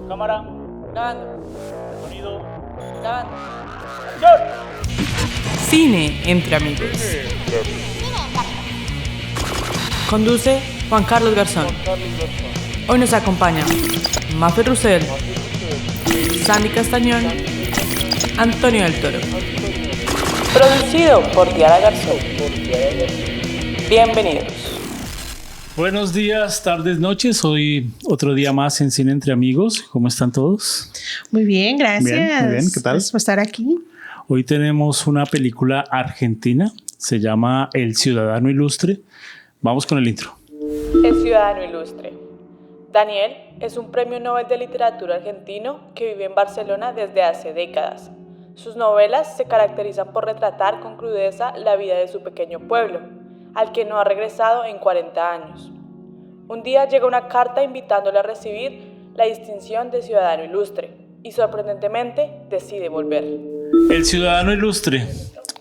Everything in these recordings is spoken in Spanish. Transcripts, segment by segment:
Cámara. Grabando. Sonido. Grabando. ¡Acción! Cine entre amigos. Conduce Juan Carlos Garzón. Hoy nos acompañan Mafe Roussel, Sandy Castañón, Antonio del Toro. Producido por Diana Garzón. Bienvenidos. Buenos días, tardes, noches. Hoy otro día más en Cine entre Amigos. ¿Cómo están todos? Muy bien, gracias. Bien, muy bien. ¿Qué tal? Gracias por estar aquí. Hoy tenemos una película argentina. Se llama El Ciudadano Ilustre. Vamos con el intro. El Ciudadano Ilustre. Daniel es un premio Nobel de Literatura argentino que vive en Barcelona desde hace décadas. Sus novelas se caracterizan por retratar con crudeza la vida de su pequeño pueblo, al que no ha regresado en 40 años. Un día llega una carta invitándole a recibir la distinción de Ciudadano Ilustre y sorprendentemente decide volver. El Ciudadano Ilustre.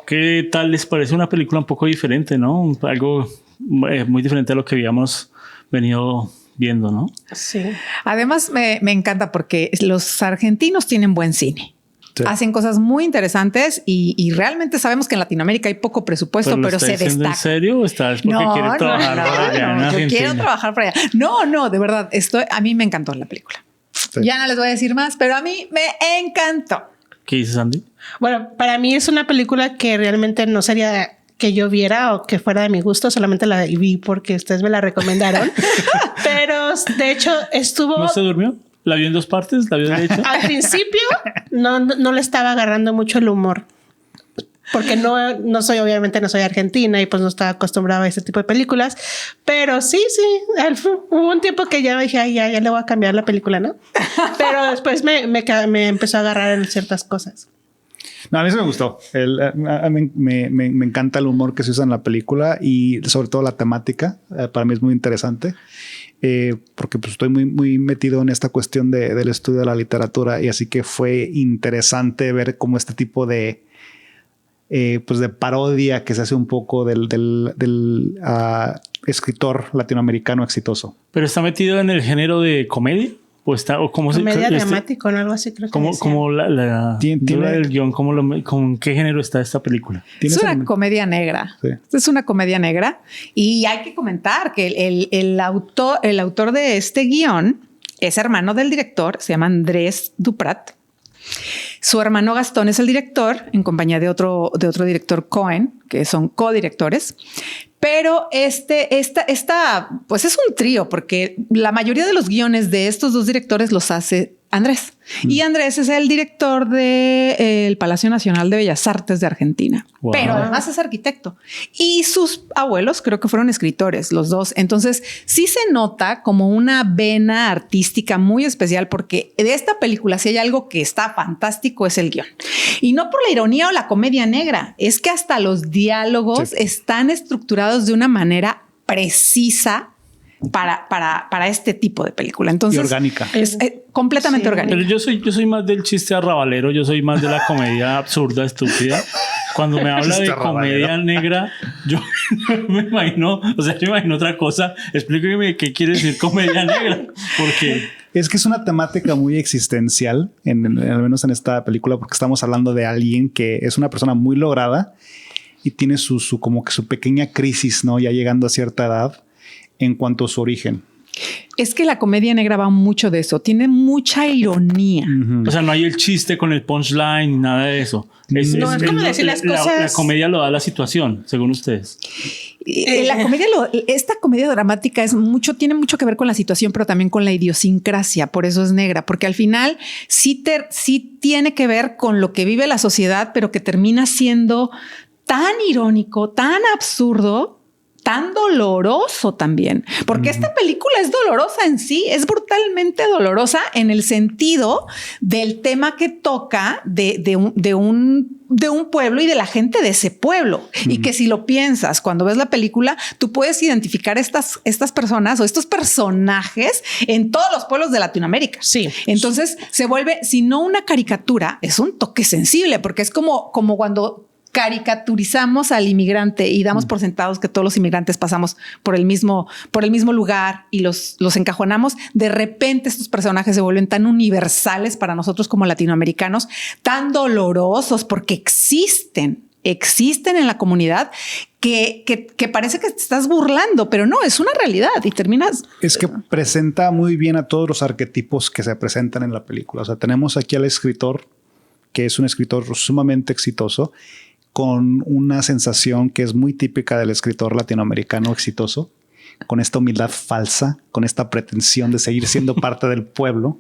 ¿Qué tal les parece? Una película un poco diferente, ¿no? Algo muy diferente a lo que habíamos venido viendo, ¿no? Sí. Además, me encanta porque los argentinos tienen buen cine. Sí. Hacen cosas muy interesantes y realmente sabemos que en Latinoamérica hay poco presupuesto, pero se destaca. ¿En serio o estás porque quieres trabajar para allá en yo Argentina? quiero trabajar para allá. No, de verdad, a mí me encantó la película. Sí. Ya no les voy a decir más, pero a mí me encantó. ¿Qué dices, Andy? Bueno, para mí es una película que realmente no sería que yo viera o que fuera de mi gusto, solamente la vi porque ustedes me la recomendaron. Pero de hecho estuvo... ¿No se durmió? ¿La vio en dos partes? ¿La vio derecha? Al principio no le estaba agarrando mucho el humor. Porque no soy argentina y pues no estaba acostumbrada a ese tipo de películas. Pero sí, hubo un tiempo que ya dije, ya le voy a cambiar la película, ¿no? Pero después me empezó a agarrar en ciertas cosas. No, a mí sí me gustó. Me encanta el humor que se usa en la película y sobre todo la temática. Para mí es muy interesante. Porque pues estoy muy metido en esta cuestión del estudio de la literatura y así que fue interesante ver cómo este tipo de pues de parodia que se hace un poco del escritor latinoamericano exitoso. ¿Pero está metido en el género de comedia? ¿O cómo comedia dramática o algo así, creo que como la ¿Tiene del guión? ¿Con qué género está esta película? Es una comedia negra. Sí. Es una comedia negra. Y hay que comentar que el autor de este guión es hermano del director, se llama Andrés Duprat. Su hermano Gastón es el director, en compañía de otro director, Cohen, que son codirectores. Pero pues es un trío, porque la mayoría de los guiones de estos dos directores los hace Andrés. Y Andrés es el director del Palacio Nacional de Bellas Artes de Argentina. Wow. Pero además es arquitecto. Y sus abuelos creo que fueron escritores, los dos. Entonces sí se nota como una vena artística muy especial, porque de esta película si hay algo que está fantástico es el guión. Y no por la ironía o la comedia negra, es que hasta los diálogos están estructurados de una manera precisa para este tipo de película. Entonces, Y orgánica. Es completamente orgánica. Pero yo soy más del chiste arrabalero, yo soy más de la comedia absurda, estúpida. Cuando me habla de comedia negra, yo me imagino otra cosa. Explíqueme qué quiere decir comedia negra. Porque Es que es una temática muy existencial, al menos en esta película, porque estamos hablando de alguien que es una persona muy lograda y tiene como que su pequeña crisis, ¿no? Ya llegando a cierta edad en cuanto a su origen. Es que la comedia negra va mucho de eso. Tiene mucha ironía. o sea, no hay el chiste con el punchline ni nada de eso. Es como decir las cosas. La comedia lo da la situación, según ustedes. Esta comedia dramática tiene mucho que ver con la situación, pero también con la idiosincrasia. Por eso es negra, porque al final sí tiene que ver con lo que vive la sociedad, pero que termina siendo tan irónico, tan absurdo, tan doloroso también, porque esta película es dolorosa en sí, es brutalmente dolorosa en el sentido del tema que toca de un pueblo y de la gente de ese pueblo. Y que si lo piensas, cuando ves la película, tú puedes identificar estas personas o estos personajes en todos los pueblos de Latinoamérica. Sí. Entonces se vuelve, si no una caricatura, es un toque sensible, porque es como cuando caricaturizamos al inmigrante y damos por sentados que todos los inmigrantes pasamos por el mismo lugar y los encajonamos, de repente estos personajes se vuelven tan universales para nosotros como latinoamericanos, tan dolorosos porque existen en la comunidad que parece que te estás burlando, pero no, es una realidad y terminas... Es que presenta muy bien a todos los arquetipos que se presentan en la película. O sea, tenemos aquí al escritor, que es un escritor sumamente exitoso, con una sensación que es muy típica del escritor latinoamericano exitoso, con esta humildad falsa, con esta pretensión de seguir siendo parte del pueblo,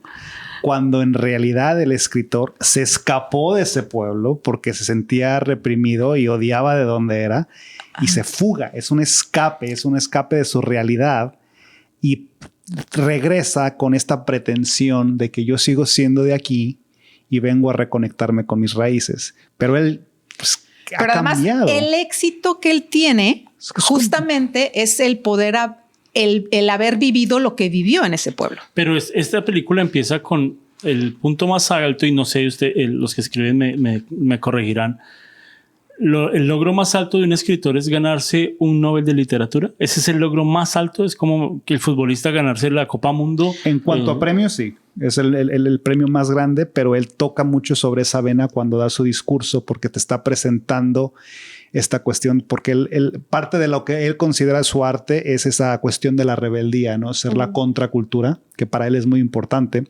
cuando en realidad el escritor se escapó de ese pueblo porque se sentía reprimido y odiaba de donde era y se fuga. Es un escape de su realidad y regresa con esta pretensión de que yo sigo siendo de aquí y vengo a reconectarme con mis raíces. Pero él ha cambiado. Además, el éxito que él tiene justamente es el poder, el haber vivido lo que vivió en ese pueblo. Pero esta película empieza con el punto más alto, y no sé, los que escriben me corregirán. El logro más alto de un escritor es ganarse un Nobel de literatura. Ese es el logro más alto. Es como que el futbolista ganarse la Copa Mundo. En cuanto a premios, sí. Es el premio más grande, pero él toca mucho sobre esa vena cuando da su discurso porque te está presentando esta cuestión, porque parte de lo que él considera su arte es esa cuestión de la rebeldía, ¿no? Ser la contracultura, que para él es muy importante.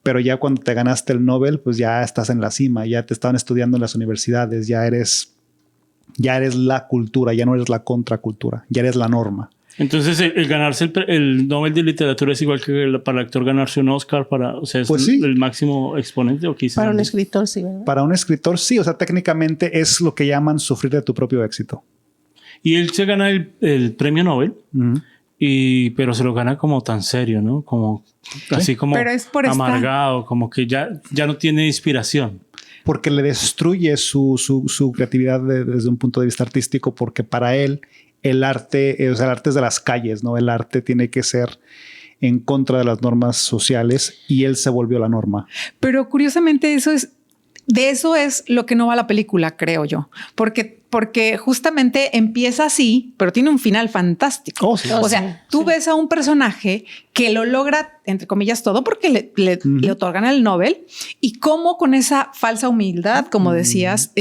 Pero ya cuando te ganaste el Nobel, pues ya estás en la cima, ya te estaban estudiando en las universidades, ya eres la cultura, ya no eres la contracultura, ya eres la norma. Entonces, el ganarse el Nobel de literatura es igual que para el actor ganarse un Oscar, o sea, es pues sí, el máximo exponente, o quizás. Para un escritor, sí, ¿verdad? Para un escritor, sí. O sea, técnicamente es lo que llaman sufrir de tu propio éxito. Y él se gana el premio Nobel. Pero se lo gana como tan serio, ¿no? Como así como amargado, como que ya no tiene inspiración. Porque le destruye su creatividad desde un punto de vista artístico, porque para él el arte es de las calles, ¿no? El arte tiene que ser en contra de las normas sociales y él se volvió la norma. Pero curiosamente de eso es lo que no va la película, creo yo. Porque justamente empieza así, pero tiene un final fantástico. O sea, tú ves a un personaje que lo logra, entre comillas, todo porque le otorgan el Nobel, y cómo con esa falsa humildad, como decías,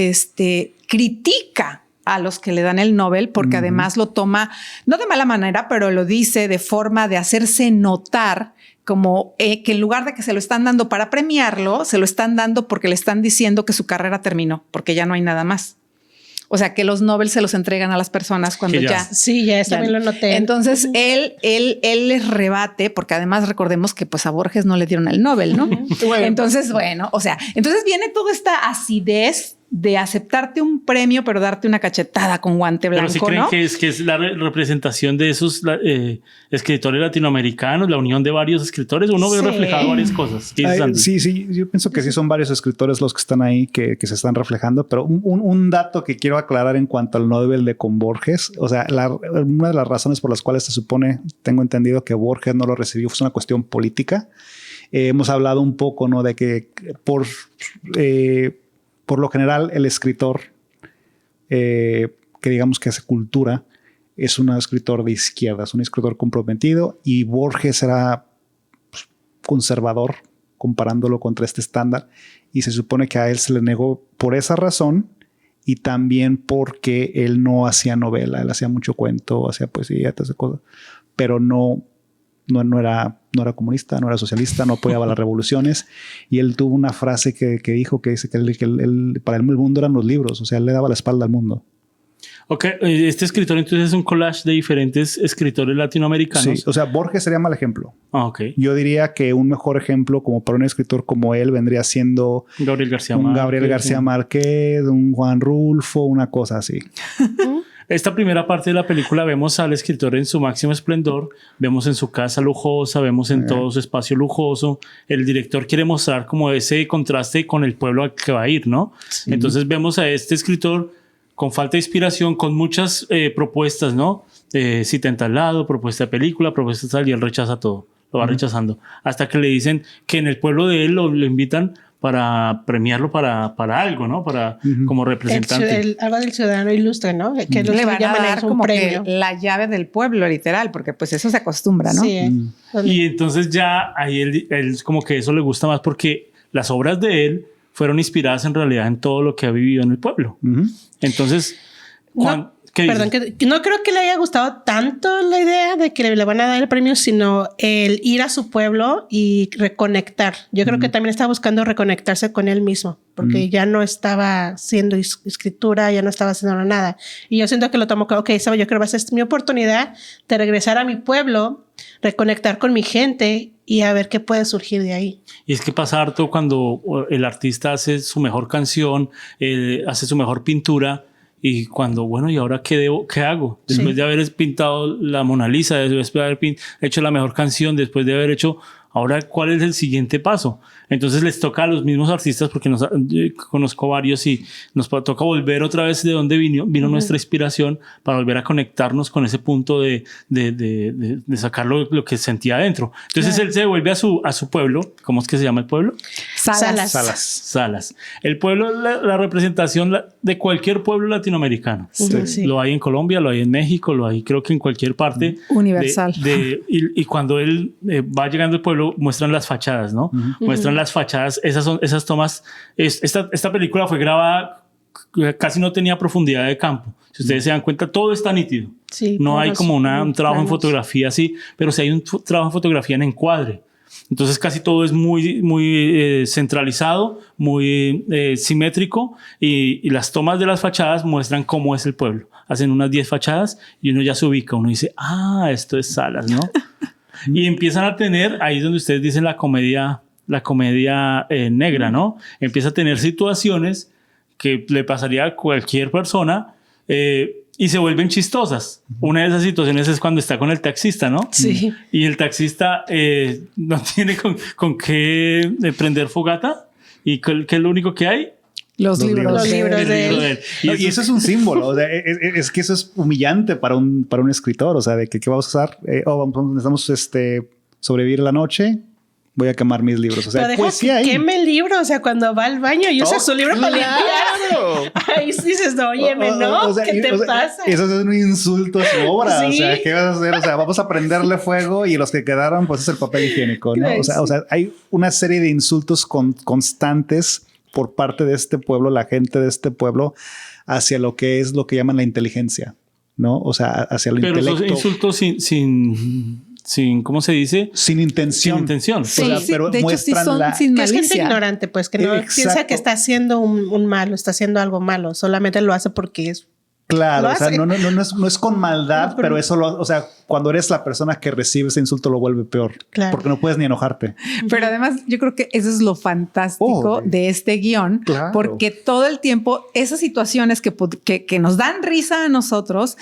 critica a los que le dan el Nobel, porque además lo toma, no de mala manera, pero lo dice de forma de hacerse notar como que en lugar de que se lo están dando para premiarlo, se lo están dando porque le están diciendo que su carrera terminó, porque ya no hay nada más. O sea, que los Nobel se los entregan a las personas cuando ya. Sí, ya también lo noté. Entonces, él les rebate, porque además recordemos que pues a Borges no le dieron el Nobel, ¿no? Entonces, entonces viene toda esta acidez de aceptarte un premio, pero darte una cachetada con guante blanco, pero si creen, ¿no? que es la representación de esos escritores latinoamericanos, la unión de varios escritores. Uno ve reflejado varias cosas. Sí, yo pienso que sí son varios escritores los que están ahí que se están reflejando, pero un dato que quiero aclarar en cuanto al Nobel de con Borges, o sea, una de las razones por las cuales se supone, tengo entendido, que Borges no lo recibió fue una cuestión política. Hemos hablado un poco, ¿no?, de que por lo general, el escritor que digamos que hace cultura es un escritor de izquierda, es un escritor comprometido, y Borges era conservador comparándolo contra este estándar, y se supone que a él se le negó por esa razón y también porque él no hacía novela, él hacía mucho cuento, hacía poesía, todas esas cosas, pero no era comunista, no era socialista, no apoyaba las revoluciones, y él tuvo una frase que dijo que dice que para él el mundo eran los libros, o sea, él le daba la espalda al mundo. Ok, este escritor entonces es un collage de diferentes escritores latinoamericanos. Sí, o sea, Borges sería mal ejemplo. Ok. Yo diría que un mejor ejemplo como para un escritor como él vendría siendo Gabriel García Márquez, un Juan Rulfo, una cosa así. Esta primera parte de la película vemos al escritor en su máximo esplendor, vemos en su casa lujosa, vemos en todo su espacio lujoso. El director quiere mostrar como ese contraste con el pueblo al que va a ir, ¿no? Sí. Entonces vemos a este escritor con falta de inspiración, con muchas propuestas, ¿no? Cita en tal lado, propuesta de película, propuesta de tal, y él rechaza todo, lo va rechazando. Hasta que le dicen que en el pueblo de él lo invitan para premiarlo para algo, ¿no? Para como representante. Algo del ciudadano ilustre, ¿no? Que Le van a llaman dar eso un como premio. que la llave del pueblo, literal, porque pues eso se acostumbra, ¿no? Sí. Y entonces ya ahí él como que eso le gusta más porque las obras de él fueron inspiradas en realidad en todo lo que ha vivido en el pueblo. Entonces, Perdón, que no creo que le haya gustado tanto la idea de que le van a dar el premio, sino el ir a su pueblo y reconectar. Yo creo que también estaba buscando reconectarse con él mismo, porque ya no estaba haciendo escritura, ya no estaba haciendo nada. Y yo siento que lo tomo como, ok, ¿sabes? Yo creo que va a ser mi oportunidad de regresar a mi pueblo, reconectar con mi gente y a ver qué puede surgir de ahí. Y es que pasa harto cuando el artista hace su mejor canción, hace su mejor pintura. Y cuando, bueno, ¿y ahora qué hago? Después de haber pintado la Mona Lisa, después de haber hecho la mejor canción, después de haber hecho, ahora, ¿cuál es el siguiente paso? Entonces les toca a los mismos artistas, porque conozco varios y nos toca volver otra vez de donde vino nuestra inspiración para volver a conectarnos con ese punto de sacar lo que sentía adentro. Entonces él se vuelve a su pueblo. ¿Cómo es que se llama el pueblo? Salas. El pueblo, la representación de cualquier pueblo latinoamericano. Sí. Lo hay en Colombia, lo hay en México, lo hay creo que en cualquier parte. Universal. Y cuando él va llegando al pueblo, muestran las fachadas, ¿no? Muestran las fachadas. Esas tomas. Esta película fue grabada, casi no tenía profundidad de campo. Si ustedes se dan cuenta, todo está nítido. Sí, no hay como un trabajo en fotografía así, pero sí hay un trabajo en fotografía en encuadre. Entonces casi todo es muy centralizado, muy simétrico y las tomas de las fachadas muestran cómo es el pueblo. Hacen unas 10 fachadas y uno ya se ubica, uno dice, esto es Salas, ¿no? Y empiezan a tener, ahí es donde ustedes dicen la comedia negra, ¿no? Empieza a tener situaciones que le pasaría a cualquier persona y se vuelven chistosas. Una de esas situaciones es cuando está con el taxista, ¿no? Sí. Y el taxista no tiene con qué prender fogata. ¿Y qué es lo único que hay? Los libros de él. Y eso es un símbolo. O sea, es que eso es humillante para un escritor. O sea, de que ¿qué vamos a usar? Necesitamos sobrevivir la noche. Voy a quemar mis libros. O sea, pero deja que queme el libro. O sea, cuando va al baño y usa su libro para limpiarse. Ahí dices, no, óyeme, ¿no? O sea, ¿Qué te pasa? Eso es un insulto a su obra. ¿Sí? O sea, ¿qué vas a hacer? O sea, vamos a prenderle fuego y los que quedaron, pues es el papel higiénico, ¿no? O sea, hay una serie de insultos constantes por parte de este pueblo, la gente de este pueblo, hacia lo que llaman la inteligencia, ¿no? O sea, hacia el intelecto. Pero esos insultos sin, ¿cómo se dice? Sin intención. Sin intención. Sí, o sea, pero de hecho sí son sin que malicia. es gente ignorante, pues, que no piensa que está haciendo un malo, está haciendo algo malo. Solamente lo hace porque es... Claro, o sea, no es con maldad, pero eso o sea, cuando eres la persona que recibe ese insulto lo vuelve peor. Claro. Porque no puedes ni enojarte. Pero además yo creo que eso es lo fantástico de este guión, porque todo el tiempo esas situaciones que nos dan risa a nosotros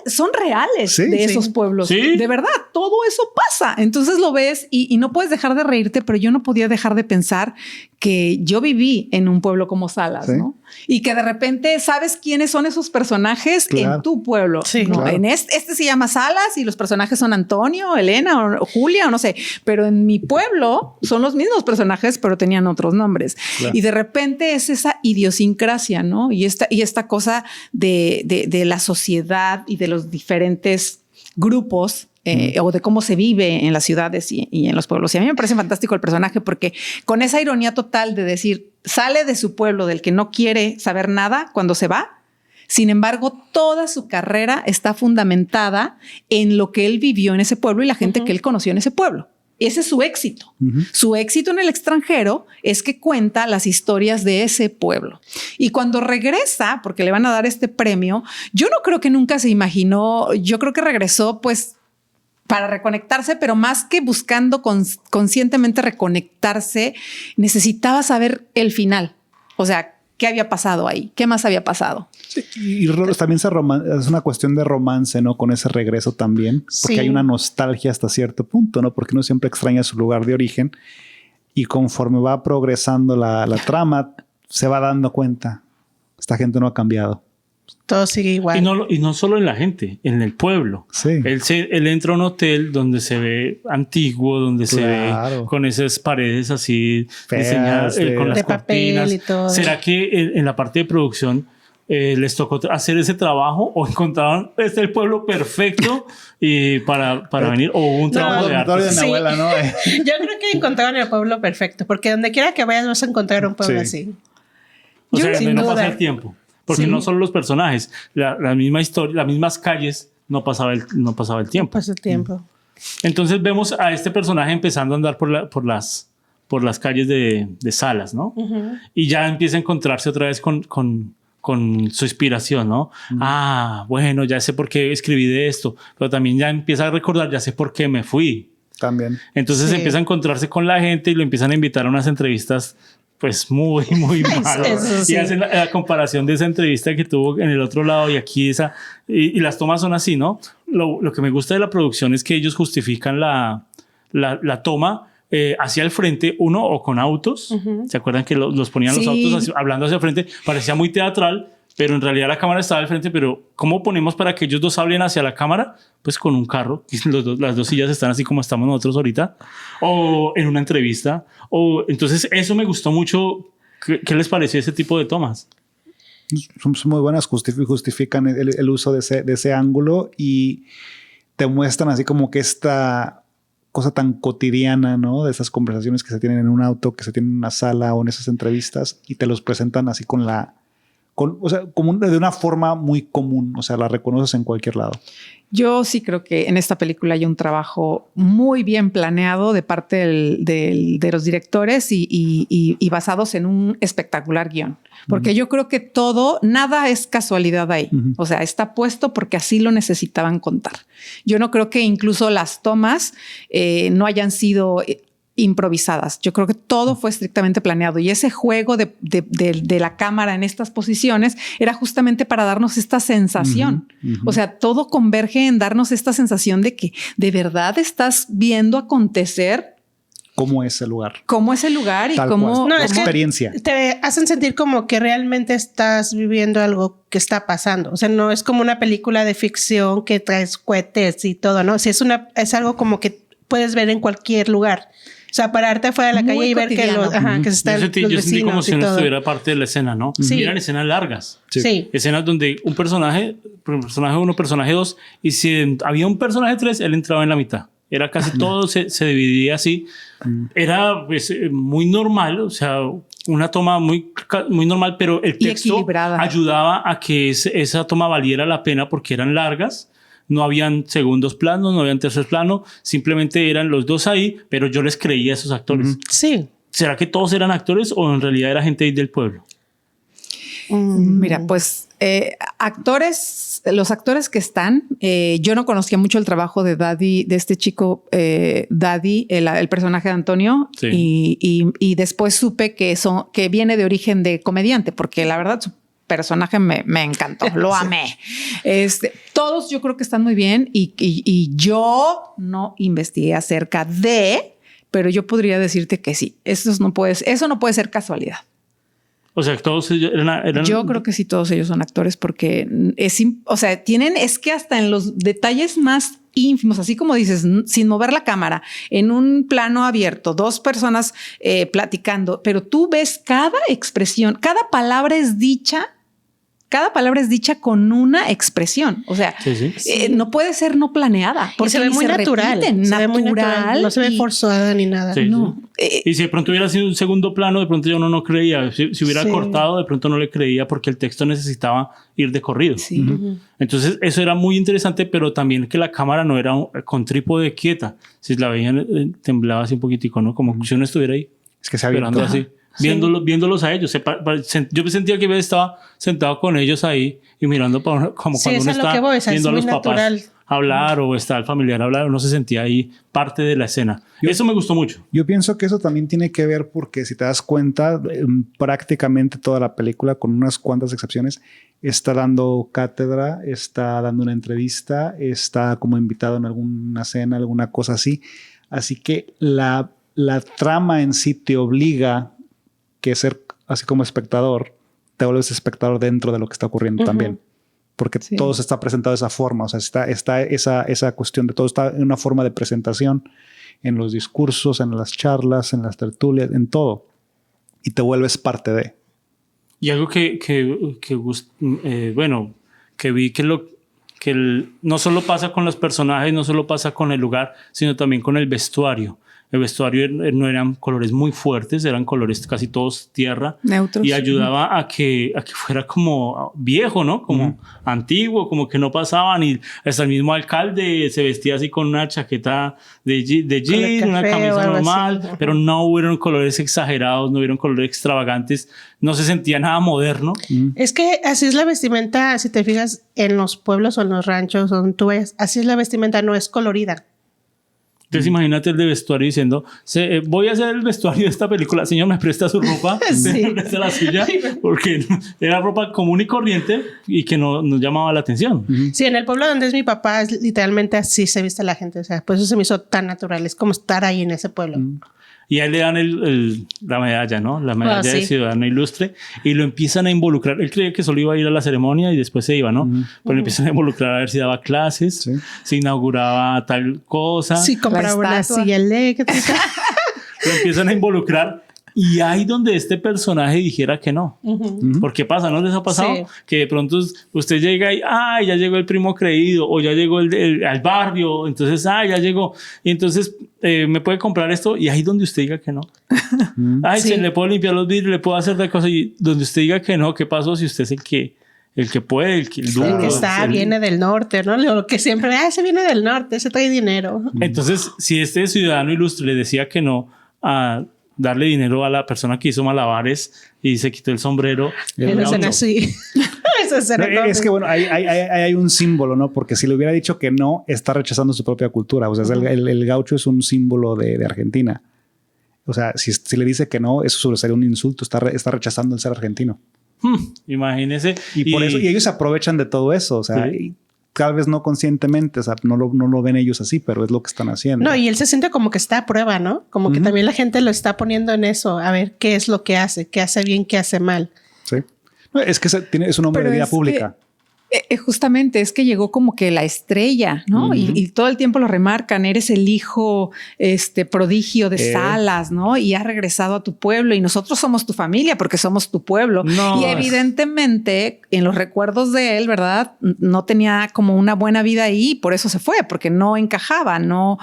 son reales de esos pueblos. ¿Sí? De verdad, todo eso pasa. Entonces lo ves y no puedes dejar de reírte, pero yo no podía dejar de pensar que yo viví en un pueblo como Salas, ¿no? Y que de repente sabes quiénes son esos personajes en tu pueblo. Sí, ¿no? En este se llama Salas y los personajes son Antonio, Elena o Julia o no sé, pero en mi pueblo son los mismos personajes, pero tenían otros nombres. Claro. Y de repente es esa idiosincrasia, ¿no? Y esta cosa de la sociedad y de los diferentes grupos o de cómo se vive en las ciudades y en los pueblos. Y a mí me parece fantástico el personaje porque con esa ironía total de decir, sale de su pueblo del que no quiere saber nada cuando se va. Sin embargo, toda su carrera está fundamentada en lo que él vivió en ese pueblo y la gente que él conoció en ese pueblo. Ese es su éxito. Su éxito en el extranjero es que cuenta las historias de ese pueblo. Y cuando regresa, porque le van a dar este premio, yo no creo que nunca se imaginó, yo creo que regresó pues para reconectarse, pero más que buscando conscientemente reconectarse, necesitaba saber el final. O sea, ¿qué había pasado ahí? ¿Qué más había pasado? Sí, y también es una cuestión de romance, ¿no? Con ese regreso también, porque hay una nostalgia hasta cierto punto, ¿no? Porque uno siempre extraña su lugar de origen y conforme va progresando la trama, se va dando cuenta, esta gente no ha cambiado. Todo sigue igual. Y no solo en la gente, en el pueblo. Sí. Él entra a un hotel donde se ve antiguo, donde se ve con esas paredes así feas, diseñadas con las de papel cortinas. y todo. ¿Será que en la parte de producción les tocó hacer ese trabajo o encontraron el pueblo perfecto y para venir o hubo un trabajo de arte? De mi abuela, ¿no? Yo creo que encontraron el pueblo perfecto, porque donde quiera que vayas vas a encontrar un pueblo así. O sea, sin no duda. pasa el tiempo. Porque no solo los personajes, la misma historia, las mismas calles, no pasaba el tiempo. Pasa el tiempo. Entonces vemos a este personaje empezando a andar por las calles de Salas, ¿no? Y ya empieza a encontrarse otra vez con su inspiración, ¿no? Bueno, ya sé por qué escribí de esto, pero también ya empieza a recordar, ya sé por qué me fui. También. Entonces empieza a encontrarse con la gente y lo empiezan a invitar a unas entrevistas pues muy malo. Sí. Y hacen la comparación de esa entrevista que tuvo en el otro lado y aquí esa, y las tomas son así, ¿no? Lo que me gusta de la producción es que ellos justifican la toma hacia el frente, uno o con autos. ¿Se acuerdan que los ponían los autos hablando hacia el frente? Parecía muy teatral, pero en realidad la cámara estaba al frente. Pero ¿cómo ponemos para que ellos dos hablen hacia la cámara? Pues con un carro. Y las dos sillas están así como estamos nosotros ahorita. O en una entrevista. Entonces eso me gustó mucho. ¿Qué les pareció ese tipo de tomas? Son muy buenas, justifican el uso de ese ángulo y te muestran así como que esta cosa tan cotidiana, ¿no? De esas conversaciones que se tienen en un auto, que se tienen en una sala o en esas entrevistas y te los presentan así o sea, de una forma muy común, o sea, la reconoces en cualquier lado. Yo sí creo que en esta película hay un trabajo muy bien planeado de parte de los directores y basados en un espectacular guión. Porque yo creo que nada es casualidad ahí. O sea, está puesto porque así lo necesitaban contar. Yo no creo que incluso las tomas no hayan sido improvisadas. Yo creo que todo fue estrictamente planeado y ese juego de la cámara en estas posiciones era justamente para darnos esta sensación. O sea, todo converge en darnos esta sensación de que de verdad estás viendo acontecer cómo es el lugar. Cómo es el lugar y tal cómo... cual. Experiencia. Te hacen sentir como que realmente estás viviendo algo que está pasando. O sea, no es como una película de ficción que traes cohetes y todo, ¿no? O sea, es algo como que puedes ver en cualquier lugar. O sea, pararte afuera de la calle y ver que se están los vecinos. Yo sentí como si uno estuviera parte de la escena, ¿no? Sí. Eran escenas largas. Sí. Escenas donde un personaje 1, personaje 2, y si había un personaje 3, él entraba en la mitad. Era casi todo, se dividía así. Era pues, muy normal, o sea, una toma muy normal, pero el texto ayudaba a que esa toma valiera la pena porque eran largas. No habían segundos planos, no habían tercer plano, simplemente eran los dos ahí, pero yo les creía a esos actores. Sí. ¿Será que todos eran actores o en realidad era gente del pueblo? Mira, pues los actores que están, yo no conocía mucho el trabajo de Daddy, de este chico Daddy, el personaje de Antonio, y después supe que viene de origen de comediante, porque la verdad su personaje me encantó, lo amé. Todos yo creo que están muy bien y yo no investigué acerca pero yo podría decirte que sí, eso no puede ser casualidad. O sea, todos ellos eran... Yo creo que sí, todos ellos son actores porque es que hasta en los detalles más ínfimos, así como dices, sin mover la cámara, en un plano abierto, dos personas platicando, pero tú ves cada expresión, cada palabra es dicha con una expresión. O sea, no puede ser no planeada. Porque se ve muy natural. No se ve forzada ni nada. Sí, no. Y si de pronto hubiera sido un segundo plano, de pronto yo no creía. Si hubiera cortado, de pronto no le creía porque el texto necesitaba ir de corrido. Sí. Entonces, eso era muy interesante, pero también que la cámara no era con trípode quieta. Si la veían, temblaba así un poquitico, ¿no? Como si uno estuviera ahí. Es que se había esperando así. Viéndolos a ellos. Yo me sentía que estaba sentado con ellos ahí y mirando como cuando uno está viendo a los papás hablar o está el familiar hablar, uno se sentía ahí parte de la escena. Eso me gustó mucho. Yo pienso que eso también tiene que ver porque si te das cuenta, prácticamente toda la película, con unas cuantas excepciones, está dando cátedra, está dando una entrevista, está como invitado en alguna cena, alguna cosa así. Así que la trama en sí te obliga que ser así como espectador, te vuelves espectador dentro de lo que está ocurriendo también. porque todo se está presentado de esa forma. O sea, está esa cuestión de todo está en una forma de presentación, en los discursos, en las charlas, en las tertulias, en todo. Y te vuelves parte de. Y algo que vi no solo pasa con los personajes, no solo pasa con el lugar, sino también con el vestuario. El vestuario no eran colores muy fuertes, eran colores casi todos tierra. Neutros. Y ayudaba a que fuera como viejo, ¿no? Como antiguo, como que no pasaban. Y hasta el mismo alcalde se vestía así con una chaqueta de jean, una camisa normal. Así. Pero no hubieron colores exagerados, no hubieron colores extravagantes. No se sentía nada moderno. Es que así es la vestimenta, si te fijas en los pueblos o en los ranchos donde tú ves, así es la vestimenta, no es colorida. Entonces imagínate el de vestuario diciendo, voy a hacer el vestuario de esta película, señor, ¿me presta su ropa? Sí. ¿Me presta la suya? Porque era ropa común y corriente y que no nos llamaba la atención. Sí, en el pueblo donde es mi papá, literalmente así se viste la gente. O sea, por eso se me hizo tan natural. Es como estar ahí en ese pueblo. Y a él le dan la medalla, ¿no? La medalla de Ciudadano Ilustre. Y lo empiezan a involucrar. Él creía que solo iba a ir a la ceremonia y después se iba, ¿no? Pero lo empiezan a involucrar a ver si daba clases, si inauguraba tal cosa. Si compraba una silla eléctrica. Lo empiezan a involucrar. Y ahí donde este personaje dijera que no. Porque pasa, ¿no les ha pasado? Sí. Que de pronto usted llega y ya llegó el primo creído o ya llegó al barrio, entonces ya llegó y entonces me puede comprar esto y ahí donde usted diga que no. Se le puedo limpiar los vidrios, le puedo hacer tal cosa y donde usted diga que no, ¿qué pasó si usted es el que puede, el duro? El que está, viene del norte, ¿no? Lo que siempre, ese viene del norte, ese trae dinero. Entonces, si este Ciudadano Ilustre le decía que no a darle dinero a la persona que hizo malabares y se quitó el sombrero. Es que bueno, hay un símbolo, ¿no? Porque si le hubiera dicho que no, está rechazando su propia cultura. O sea, el gaucho es un símbolo de Argentina. O sea, si le dice que no, eso sería un insulto. Está rechazando el ser argentino. Imagínese. Y por eso, y ellos se aprovechan de todo eso. O sea, tal vez no conscientemente, o sea, no lo ven ellos así, pero es lo que están haciendo. No, y él se siente como que está a prueba, ¿no? Como que también la gente lo está poniendo en eso, a ver qué es lo que hace bien, qué hace mal. Sí. No, es que es un hombre de vida pública. Justamente es que llegó como que la estrella, ¿no? Y todo el tiempo lo remarcan, eres el hijo prodigio de Salas, ¿no? Y has regresado a tu pueblo y nosotros somos tu familia porque somos tu pueblo. No. Y evidentemente en los recuerdos de él, ¿verdad? No tenía como una buena vida ahí, por eso se fue, porque no encajaba, no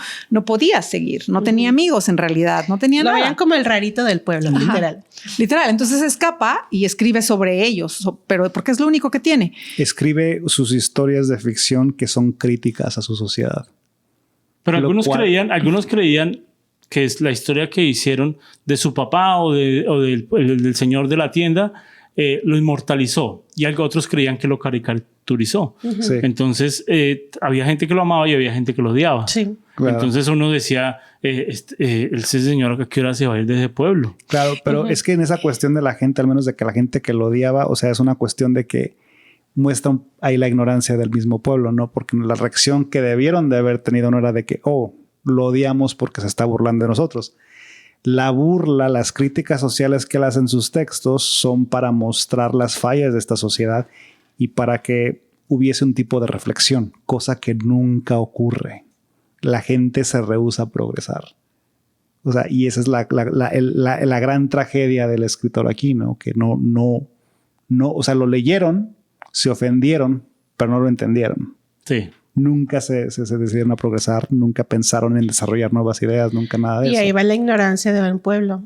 podía seguir, no tenía amigos en realidad, no tenía nada. Lo veían como el rarito del pueblo, literal. Literal, entonces escapa y escribe sobre ellos, pero porque es lo único que tiene. Escribe sus historias de ficción que son críticas a su sociedad. Pero algunos creían que es la historia que hicieron de su papá o del señor de la tienda, lo inmortalizó y otros creían que lo caricaturizó. Sí. Entonces había gente que lo amaba y había gente que lo odiaba. Sí. Claro. Entonces uno decía, ese señor a qué hora se va a ir de ese pueblo. Claro, pero es que en esa cuestión de la gente, al menos de que la gente que lo odiaba, o sea, es una cuestión de que muestra ahí la ignorancia del mismo pueblo, ¿no? Porque la reacción que debieron de haber tenido no era de que, lo odiamos porque se está burlando de nosotros. La burla, las críticas sociales que él hace en sus textos son para mostrar las fallas de esta sociedad y para que hubiese un tipo de reflexión, cosa que nunca ocurre. La gente se rehúsa a progresar. O sea, y esa es la gran tragedia del escritor aquí, ¿no? Que no, o sea, lo leyeron, se ofendieron, pero no lo entendieron. Sí. Nunca se decidieron a progresar, nunca pensaron en desarrollar nuevas ideas, nunca nada de eso. Y ahí va la ignorancia de un pueblo.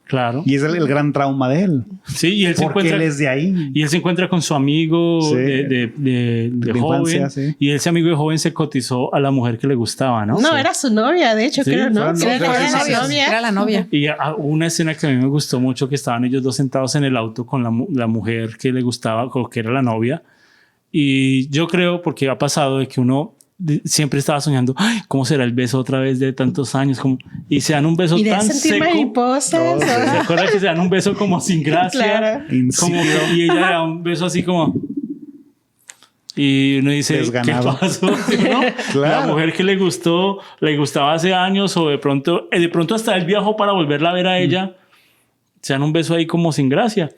Claro. Y es el gran trauma de él. Sí, y él se encuentra. Él es de ahí. Y él se encuentra con su amigo de joven. Infancia, sí. Y ese amigo de joven se cotizó a la mujer que le gustaba, ¿no? No, era su novia, de hecho, creo, ¿no? Era la novia. Y una escena que a mí me gustó mucho, que estaban ellos dos sentados en el auto con la mujer que le gustaba, que era la novia. Y yo creo, porque ha pasado de que uno siempre estaba soñando, ¿cómo será el beso otra vez de tantos años? Y se dan un beso tan seco. Mariposas. ¿Se acuerdan que se dan un beso como sin gracia? Claro. Y ella le da un beso así como... Y uno dice, ¿qué pasó? ¿No? Claro. La mujer que le gustaba hace años o de pronto hasta él viajó para volverla a ver a ella. Se dan un beso ahí como sin gracia.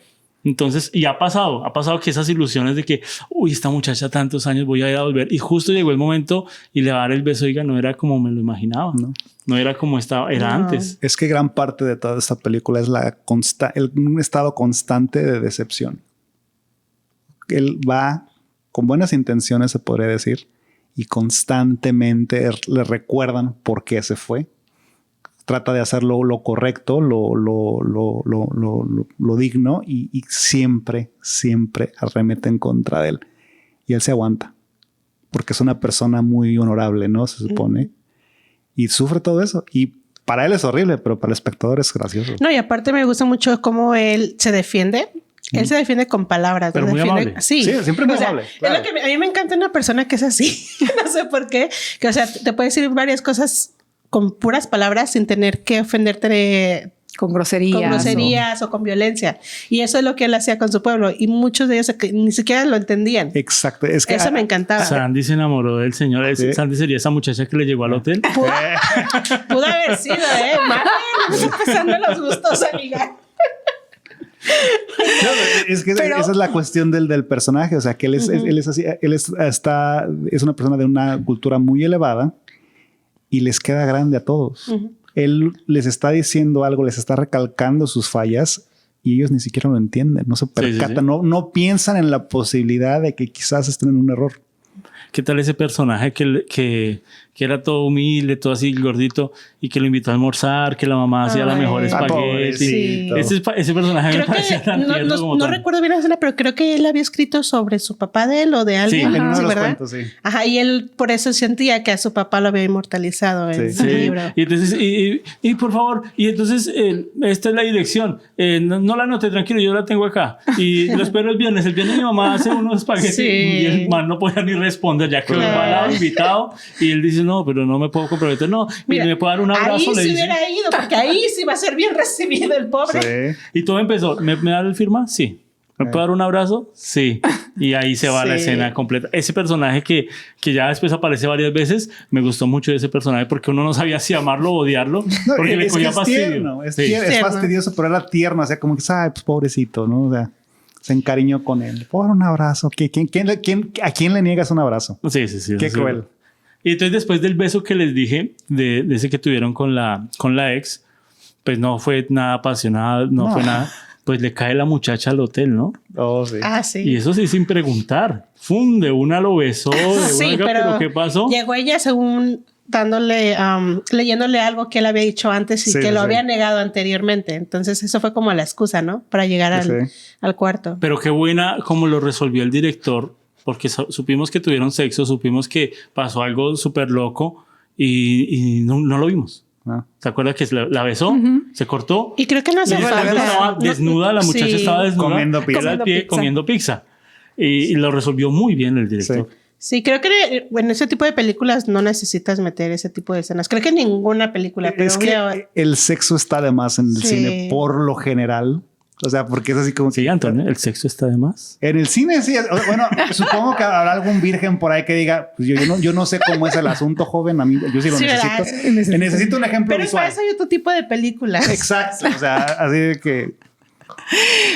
Entonces, y ha pasado que esas ilusiones de que, uy, esta muchacha tantos años voy a ir a volver. Y justo llegó el momento y le va a dar el beso, oiga, no era como me lo imaginaba. No era como estaba, era antes. Es que gran parte de toda esta película es un estado constante de decepción. Él va con buenas intenciones, se podría decir, y constantemente le recuerdan por qué se fue. Trata de hacer lo correcto, lo digno y siempre arremete en contra de él. Y él se aguanta porque es una persona muy honorable, ¿no? Se supone. Y sufre todo eso. Y para él es horrible, pero para el espectador es gracioso. No, y aparte me gusta mucho cómo él se defiende. Él se defiende con palabras. Pero muy amable. Sí, siempre muy amable. Claro. Es lo que a mí me encanta una persona que es así. No sé por qué. Que, o sea, te puede decir varias cosas con puras palabras sin tener que ofenderte con groserías o con violencia. Y eso es lo que él hacía con su pueblo. Y muchos de ellos ni siquiera lo entendían. Exacto. Es que eso me encantaba. Sandy se enamoró del señor. ¿Sí? Sandy sería esa muchacha que le llegó al hotel. Pudo haber sido, Madre, empezando los gustos, amiga. No, es que esa es la cuestión del personaje. O sea, que él es así. Es una persona de una cultura muy elevada y les queda grande a todos. Él les está diciendo algo, les está recalcando sus fallas y ellos ni siquiera lo entienden, no se percatan, no piensan en la posibilidad de que quizás estén en un error. ¿Qué tal ese personaje que era todo humilde, todo así gordito y que lo invitó a almorzar, que la mamá hacía la mejor espagueti? Sí. Ese personaje creo me parecía tan tierno como no tan... recuerdo bien la escena, pero creo que él había escrito sobre su papá de él o de alguien. Sí, en uno de los ¿verdad? cuentos, sí. Ajá, y él por eso sentía que a su papá lo había inmortalizado en su libro. Y entonces, y por favor, y entonces esta es la dirección. No la anote, tranquilo, yo la tengo acá. Y lo espero el viernes. El viernes mi mamá hace unos espaguetis y el man no podía ni responder, ya que va al lado invitado. Y él dice, no, pero no me puedo comprometer, no. Mira, y me puede dar un abrazo. Ahí sí hubiera ido, porque ahí sí va a ser bien recibido el pobre. Sí. Y todo empezó, ¿me da el firma? Sí. ¿Me puede dar un abrazo? Sí. Y ahí se va la escena completa. Ese personaje que ya después aparece varias veces, me gustó mucho ese personaje porque uno no sabía si amarlo o odiarlo, porque le cogía fastidio. Es fastidioso, pero era tierno. O sea, como que, ay, pues pobrecito, ¿no? O sea, se encariñó con él. Por un abrazo. ¿A quién le niegas un abrazo? Sí. Qué cruel. Y entonces después del beso que les dije, de ese que tuvieron con la ex, pues no fue nada apasionado, no fue nada. Pues le cae la muchacha al hotel, ¿no? Oh, sí. Ah, sí. Y eso sí, sin preguntar. ¡Fum! De una lo besó. Pero ¿qué pasó? Llegó ella según leyéndole algo que él había dicho antes y que lo había negado anteriormente. Entonces eso fue como la excusa, ¿no? Para llegar al cuarto. Pero qué buena como lo resolvió el director, porque supimos que tuvieron sexo, supimos que pasó algo súper loco y no lo vimos. ¿Se acuerda que la besó? Se cortó. Y creo que no se fue. Estaba desnuda, la muchacha estaba desnuda. Comiendo pizza. Y lo resolvió muy bien el director. Sí, creo que en ese tipo de películas no necesitas meter ese tipo de escenas. Creo que en ninguna película. Es que el sexo está de más en el cine por lo general. O sea, porque es así como... Sí, Antonio, ¿el sexo está de más? En el cine, sí. Bueno, supongo que habrá algún virgen por ahí que diga, pues yo no sé cómo es el asunto, joven. A mí, yo sí lo necesito. Necesito un ejemplo visual. Pero para eso hay otro tipo de películas. Exacto. O sea, así de que...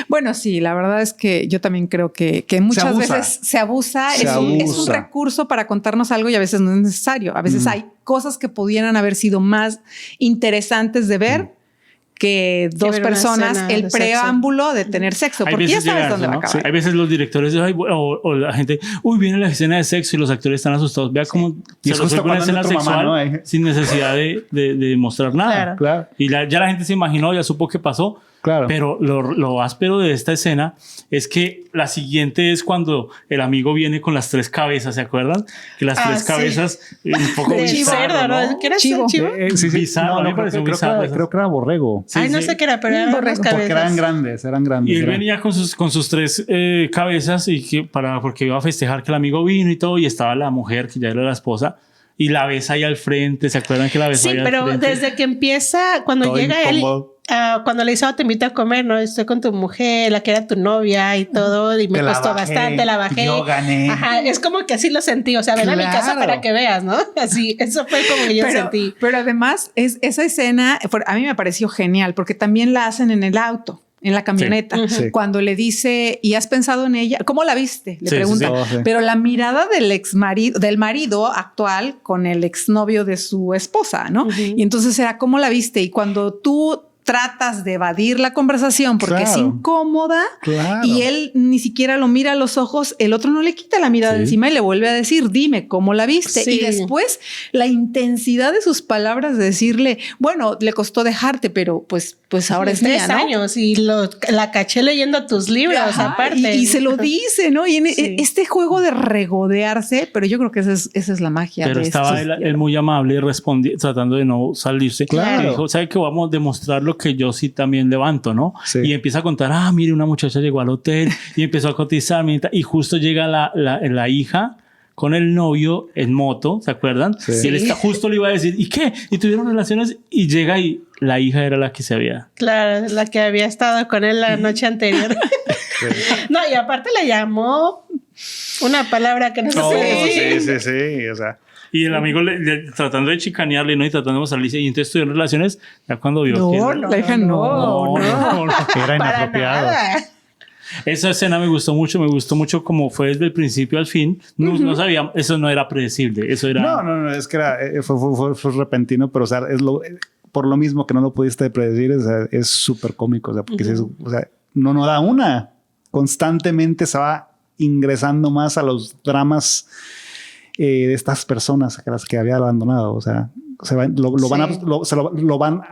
Bueno, sí, la verdad es que yo también creo que muchas veces se abusa. Es un recurso para contarnos algo y a veces no es necesario. A veces hay cosas que pudieran haber sido más interesantes de ver que dos personas, el preámbulo de tener sexo, porque ya sabes dónde va a acabar. Sí. Hay veces los directores o la gente, viene la escena de sexo y los actores están asustados. Vea cómo se resuelve una escena sexual mamá, ¿no? Sin necesidad de mostrar nada. Claro. Y ya la gente se imaginó, ya supo qué pasó. Claro. Pero lo áspero de esta escena es que la siguiente es cuando el amigo viene con las 3 cabezas, ¿se acuerdan? Que las 3 cabezas un poco bizarro, ¿no? ¿Qué era chivo? Sí. Bizarro, me pareció bizarro. Creo que era borrego. No sé qué era, pero eran borregos. Porque eran grandes. Y él venía con sus 3 cabezas y porque iba a festejar que el amigo vino y todo, y estaba la mujer, que ya era la esposa, y la besa ahí al frente. ¿Se acuerdan que la besa ahí al frente? Sí, pero desde que empieza, cuando todo llega incómodo. Cuando le dice, te invito a comer, ¿no? Estoy con tu mujer, la que era tu novia y todo, y me costó bastante, la bajé. Yo gané. Ajá, es como que así lo sentí, o sea, ven a mi casa para que veas, ¿no? Así, eso fue como que yo sentí. Pero además, esa escena, a mí me pareció genial, porque también la hacen en el auto. en la camioneta, Sí. cuando le dice, ¿y has pensado en ella? ¿Cómo la viste? Le pregunta. sí. Oh, sí. Pero la mirada del marido actual con el exnovio de su esposa, ¿no? Y entonces era, ¿cómo la viste? Y cuando tú tratas de evadir la conversación porque es incómoda y él ni siquiera lo mira a los ojos, el otro no le quita la mirada encima y le vuelve a decir, dime cómo la viste. Y después la intensidad de sus palabras de decirle, bueno, le costó dejarte, pero pues ahora es mía, ¿no? 3 años y la caché leyendo tus libros. Ajá, aparte. Y se lo dice, ¿no? Y en este juego de regodearse, pero yo creo que esa es la magia. Pero estaba él muy amable y respondía, tratando de no salirse. Claro. Y dijo, ¿sabe qué? Vamos a demostrar lo que yo sí también levanto, ¿no? Sí. Y empieza a contar, mire, una muchacha llegó al hotel y empezó a cotizar. Y justo llega la hija con el novio en moto, ¿se acuerdan? Sí. Y él justo le iba a decir, ¿y qué? Y tuvieron relaciones y llega y la hija era la que se había... Claro, la que había estado con él la noche anterior. No, y aparte le llamó una palabra que no sé. Sí, o sea... Y el amigo tratando de chicanearle, ¿no? Y tratando de mostrarle, y entonces tuvieron relaciones, ya cuando vio que... La hija no. Era inapropiado. Esa escena me gustó mucho como fue desde el principio al fin. No sabía, eso no era predecible, eso era... No, es que fue repentino, pero o sea, por lo mismo que no lo pudiste predecir, o sea, es súper cómico, o sea, porque o sea, no da una. Constantemente se va ingresando más a los dramas de estas personas a las que había abandonado, o sea, lo van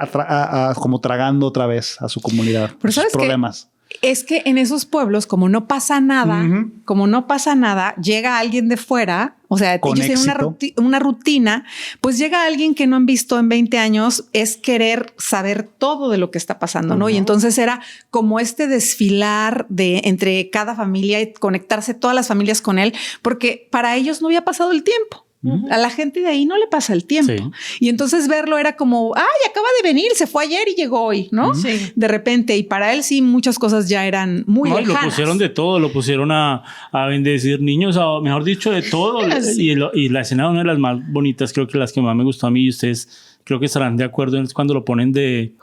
como tragando otra vez a su comunidad, pero sus problemas. Es que en esos pueblos, como no pasa nada, llega alguien de fuera, o sea, con ellos tienen una rutina, pues llega alguien que no han visto en 20 años, es querer saber todo de lo que está pasando, ¿no? Y entonces era como este desfilar entre cada familia y conectarse todas las familias con él, porque para ellos no había pasado el tiempo. A la gente de ahí no le pasa el tiempo. Y entonces verlo era como, acaba de venir, se fue ayer y llegó hoy, ¿no? De repente. Y para él sí, muchas cosas ya eran muy lejanas. Lo pusieron de todo, lo pusieron a bendecir niños, mejor dicho, de todo. Y la escena, una de las más bonitas, creo que las que más me gustó a mí, y ustedes creo que estarán de acuerdo, es cuando lo ponen de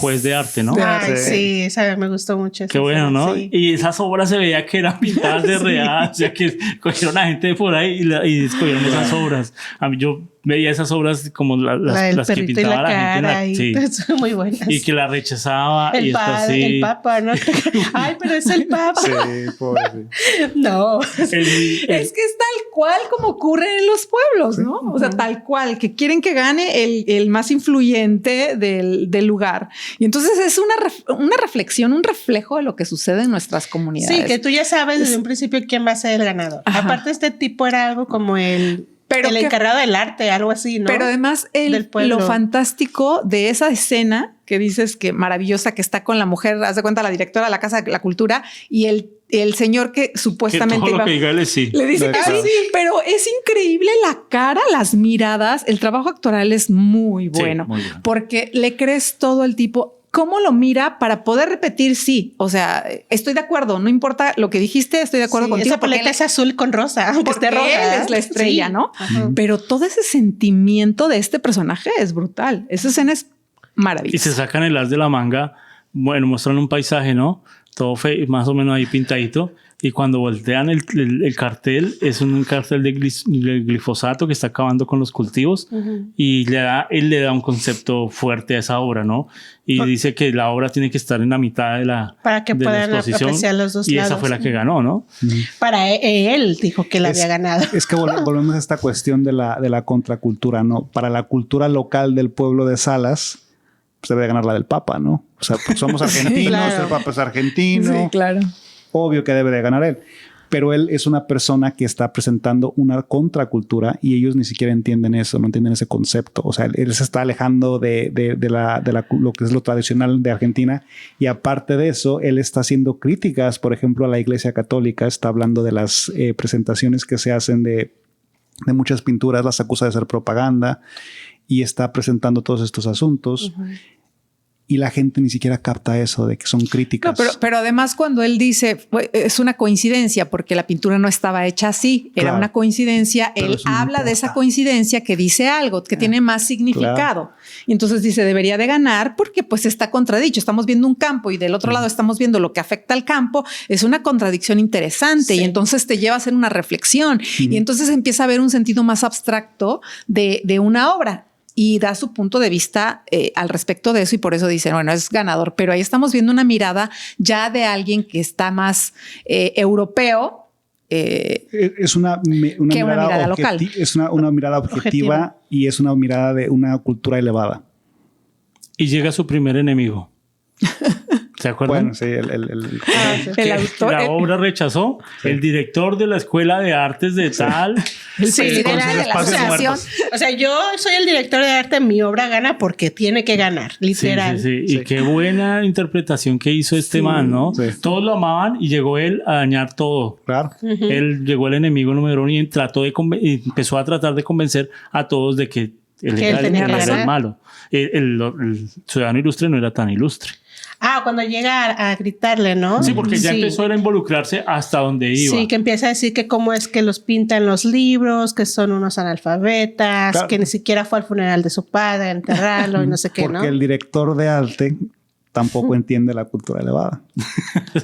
juez de arte, ¿no? Sí, esa me gustó mucho. Qué bueno, ¿no? Sí. Y esas obras se veía que eran pintadas de real, o sea, que cogieron a gente de por ahí y escogieron esas obras. A mí yo veía esas obras como las que pintaba la gente. Sí. Muy buenas. Y que la rechazaba. El Papa, ¿no? Ay, pero es el Papa. Sí, pobre. No. Es que es tal cual como ocurre en los pueblos, ¿no? O sea, tal cual, que quieren que gane el más influyente del lugar. Y entonces es una reflexión, un reflejo de lo que sucede en nuestras comunidades. Sí, que tú ya sabes desde un principio quién va a ser el ganador. Ajá. Aparte, este tipo era algo como el encargado del arte, algo así, ¿no? Pero además lo fantástico de esa escena que dices que maravillosa, que está con la mujer, haz de cuenta, la directora de la Casa de la Cultura y el señor que supuestamente que todo lo que diga, le dice que sí, pero es increíble la cara, las miradas, el trabajo actoral es muy bueno, porque le crees todo al tipo. ¿Cómo lo mira para poder repetir? Sí, o sea, estoy de acuerdo, no importa lo que dijiste, estoy de acuerdo contigo. Esa paleta es azul con rosa, aunque esté roja. Él es la estrella, ¿no? Pero todo ese sentimiento de este personaje es brutal. Esa escena es maravillosa. Y se sacan el as de la manga, bueno, muestran un paisaje, ¿no? Todo más o menos ahí pintadito. Y cuando voltean el cartel, es un cartel de glifosato que está acabando con los cultivos. Y él le da un concepto fuerte a esa obra, ¿no? Y dice que la obra tiene que estar en la mitad de la para que puedan apreciar los dos lados. Y esa fue la que ganó, ¿no? Para él dijo que la había ganado. Es que volvemos a esta cuestión de la contracultura, ¿no? Para la cultura local del pueblo de Salas, pues debe ganar la del Papa, ¿no? O sea, pues somos argentinos, claro. El Papa es argentino. Sí, claro. Obvio que debe de ganar él. Pero él es una persona que está presentando una contracultura y ellos ni siquiera entienden eso, no entienden ese concepto. O sea, él se está alejando de lo que es lo tradicional de Argentina. Y aparte de eso, él está haciendo críticas, por ejemplo, a la Iglesia Católica. Está hablando de las presentaciones que se hacen de muchas pinturas, las acusa de ser propaganda y está presentando todos estos asuntos. y la gente ni siquiera capta eso de que son críticas. No, pero además cuando él dice es una coincidencia porque la pintura no estaba hecha así, era una coincidencia. Pero él habla de esa coincidencia que dice algo que tiene más significado. Claro. Y entonces dice debería de ganar porque pues está contradicho. Estamos viendo un campo y del otro lado estamos viendo lo que afecta al campo. Es una contradicción interesante y entonces te lleva a hacer una reflexión y entonces empieza a ver un sentido más abstracto de una obra. Y da su punto de vista al respecto de eso y por eso dicen, bueno, es ganador. Pero ahí estamos viendo una mirada ya de alguien que está más europeo. Es una mirada local. Es una mirada objetiva y es una mirada de una cultura elevada. Y llega su primer enemigo. ¿Se acuerdan? Bueno, sí, el autor. La obra rechazó. Sí. El director de la escuela de artes de tal. Sí, de la asociación. O sea, yo soy el director de arte, mi obra gana porque tiene que ganar, literal. Sí. Y qué buena interpretación que hizo este man, ¿no? Sí. Todos lo amaban y llegó él a dañar todo. Claro. Él llegó el enemigo número uno y empezó a tratar de convencer a todos de que él era el malo. El ciudadano ilustre no era tan ilustre. Cuando llega a gritarle, ¿no? Sí, porque ya empezó a involucrarse hasta donde iba. Sí, que empieza a decir que cómo es que los pintan los libros, que son unos analfabetas, claro, que ni siquiera fue al funeral de su padre a enterrarlo y no sé qué, ¿no? Porque el director de arte tampoco entiende la cultura elevada.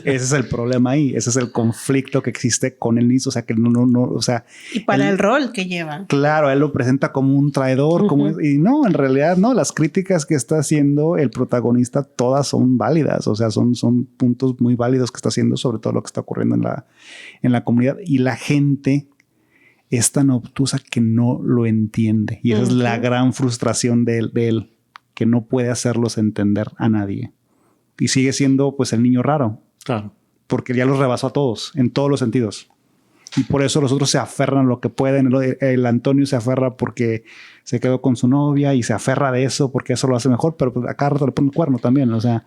Ese es el problema ahí. Ese es el conflicto que existe con él mismo. O sea, que o sea... Y para el rol que lleva. Claro, él lo presenta como un traidor, y no, en realidad no. Las críticas que está haciendo el protagonista todas son válidas. O sea, son puntos muy válidos que está haciendo sobre todo lo que está ocurriendo en la comunidad. Y la gente es tan obtusa que no lo entiende. Y esa es la gran frustración de él, que no puede hacerlos entender a nadie. Y sigue siendo pues el niño raro. Claro. Porque ya los rebasó a todos, en todos los sentidos. Y por eso los otros se aferran a lo que pueden. El Antonio se aferra porque se quedó con su novia y se aferra de eso porque eso lo hace mejor, pero pues a cada rato le pone el cuerno también. O sea,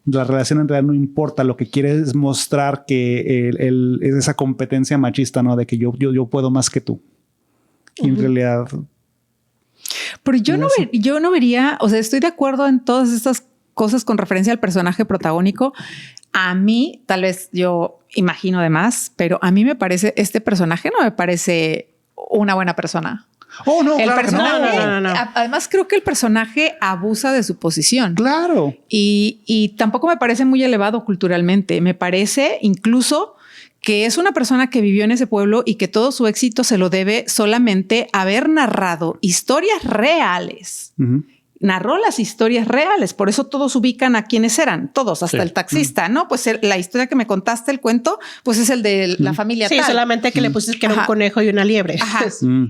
la relación en realidad no importa. Lo que quiere es mostrar que es esa competencia machista, ¿no? De que yo puedo más que tú. Y en realidad... Pero yo no vería, o sea, estoy de acuerdo en todas estas cosas con referencia al personaje protagónico. A mí, tal vez yo imagino de más, pero a mí me parece, este personaje no me parece una buena persona. Oh, no, el claro personaje, no. Además, creo que el personaje abusa de su posición. Claro. Y tampoco me parece muy elevado culturalmente. Me parece incluso que es una persona que vivió en ese pueblo y que todo su éxito se lo debe solamente a haber narrado historias reales. Narró las historias reales, por eso todos ubican a quienes eran, todos, hasta el taxista, ¿no? Pues la historia que me contaste, el cuento, pues es el de la familia tal. Sí, solamente que le pusiste que era un conejo y una liebre.